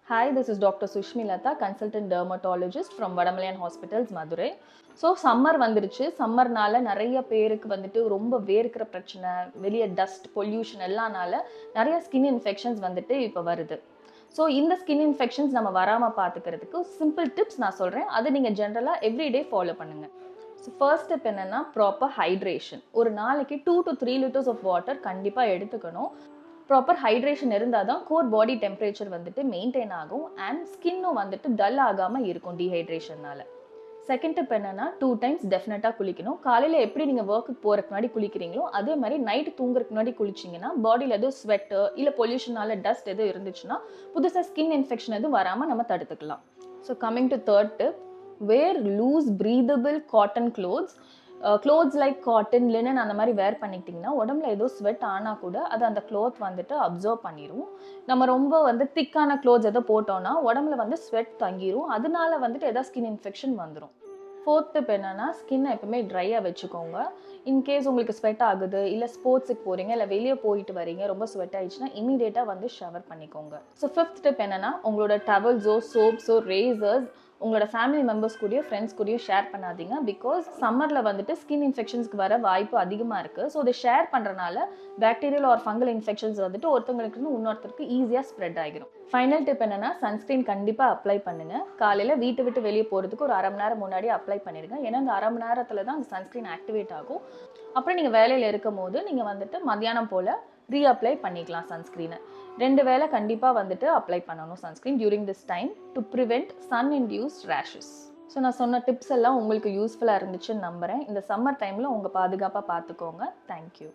Hi, this is Dr. Sushmilata, consultant dermatologist from Vadamalayan Hospitals, Madurai. So summer வந்துருச்சு. சம்மர்னால நிறைய பேருக்கு வந்துட்டு ரொம்ப வேர்க்கிற பிரச்சனை, வெளியே டஸ்ட் பொல்யூஷன் எல்லானால நிறைய ஸ்கின் இன்ஃபெக்ஷன்ஸ் வந்துட்டு இப்போ வருது. ஸோ இந்த ஸ்கின் இன்ஃபெக்ஷன்ஸ் நம்ம வராமல் பார்த்துக்கிறதுக்கு சிம்பிள் டிப்ஸ் நான் சொல்கிறேன். அதை நீங்கள் ஜென்ரலாக எவ்ரிடே ஃபாலோ பண்ணுங்கள். ஸோ ஃபர்ஸ்ட் ஸ்டெப் என்னென்னா ப்ராப்பர் ஹைட்ரேஷன். ஒரு நாளைக்கு 2 to 3 liters ஆஃப் வாட்டர் கண்டிப்பாக எடுத்துக்கணும். ப்ராப்பர் ஹைட்ரேஷன் இருந்தால் தான் கோர் பாடி டெம்பரேச்சர் வந்துட்டு மெயின்டைன் ஆகும் அண்ட் ஸ்கின்னும் வந்துட்டு டல் ஆகாமல் இருக்கும் டீஹைட்ரேஷனால். செகண்ட் டிப் என்னென்னா 2 times டெஃபினட்டாக குளிக்கணும். காலையில் எப்படி நீங்கள் ஒர்க்குக்கு போகிறதுக்கு முன்னாடி குளிக்கிறீங்களோ அதே மாதிரி நைட்டு தூங்குறதுக்கு முன்னாடி குளிச்சிங்கன்னா பாடியில் எதுவும் ஸ்வெட்டு இல்லை பொல்யூஷனால் டஸ்ட் எதுவும் இருந்துச்சுன்னா புதுசாக ஸ்கின் இன்ஃபெக்ஷன் எதுவும் வராமல் நம்ம தடுத்துக்கலாம். So coming to third tip, wear loose breathable cotton clothes like cotton, linen அந்த மாதிரி வேர் பண்ணிக்கிட்டிங்கன்னா உடம்புல ஏதோ ஸ்வெட் ஆனால் கூட அது அந்த க்ளோத் வந்துட்டு அப்சர்வ் பண்ணிடும். நம்ம ரொம்ப திக்கான க்ளோத்ஸ் எதோ போட்டோம்னா உடம்புல ஸ்வெட் தங்கிடும். அதனால வந்துட்டு எதாவது ஸ்கின் இன்ஃபெக்ஷன் வந்துடும். ஃபோர்த் டிப் என்னன்னா ஸ்கின்னை எப்பவுமே ட்ரையாக வச்சுக்கோங்க. இன்கேஸ் உங்களுக்கு ஸ்வெட் ஆகுது, இல்லை ஸ்போர்ட்ஸுக்கு போகிறீங்க, இல்லை வெளியே போயிட்டு வரீங்க, ரொம்ப ஸ்வெட் ஆயிடுச்சுன்னா இமீடியட்டாக ஷவர் பண்ணிக்கோங்க. ஸோ ஃபிஃப்த் டிப் என்னன்னா உங்களோட டவல்ஸோ சோப்ஸோ ரேசர்ஸ் உங்களோட ஃபேமிலி மெம்பர்ஸ் கூடயோ ஃப்ரெண்ட்ஸ் கூடயோ ஷேர் பண்ணாதீங்க. பிகாஸ் சம்மரில் ஸ்கின் இன்ஃபெக்ஷன்ஸ்க்கு வர வாய்ப்பு அதிகமாக இருக்குது. ஸோ அதை ஷேர் பண்ணுறனால பாக்டீரியல் ஆர் ஃபங்கல் இன்ஃபெக்ஷன்ஸ் ஒருத்தவங்களுக்கு இன்னொருத்தருக்கு ஈஸியாக ஸ்ப்ரெட் ஆகிடும். ஃபைனல் டிப் என்னன்னா சன்ஸ்க்ரீன் கண்டிப்பாக அப்ளை பண்ணுங்கள். காலையில் வீட்டை விட்டு வெளியே போகிறதுக்கு ஒரு அரை மணி நேரம் முன்னாடி அப்ளை பண்ணிடுங்க. ஏன்னா அந்த அரை மணி நேரத்தில் தான் அந்த சன்ஸ்க்ரீன் ஆக்டிவேட் ஆகும். அப்புறம் நீங்கள் வேலையில் இருக்கும் போது நீங்கள் மத்தியானம் போல் ரீஅப்ளை பண்ணிக்கலாம் சன்ஸ்க்ரீனை. 2 வேளை கண்டிப்பாக அப்ளை பண்ணணும் sunscreen during this time to prevent sun induced rashes. So நான் சொன்ன டிப்ஸ் எல்லாம் உங்களுக்கு யூஸ்ஃபுல்லாக இருந்துச்சுன்னு நம்புகிறேன். இந்த சம்மர் டைமில் உங்கள் பாதுகாப்பாக பார்த்துக்கோங்க. தேங்க்யூ.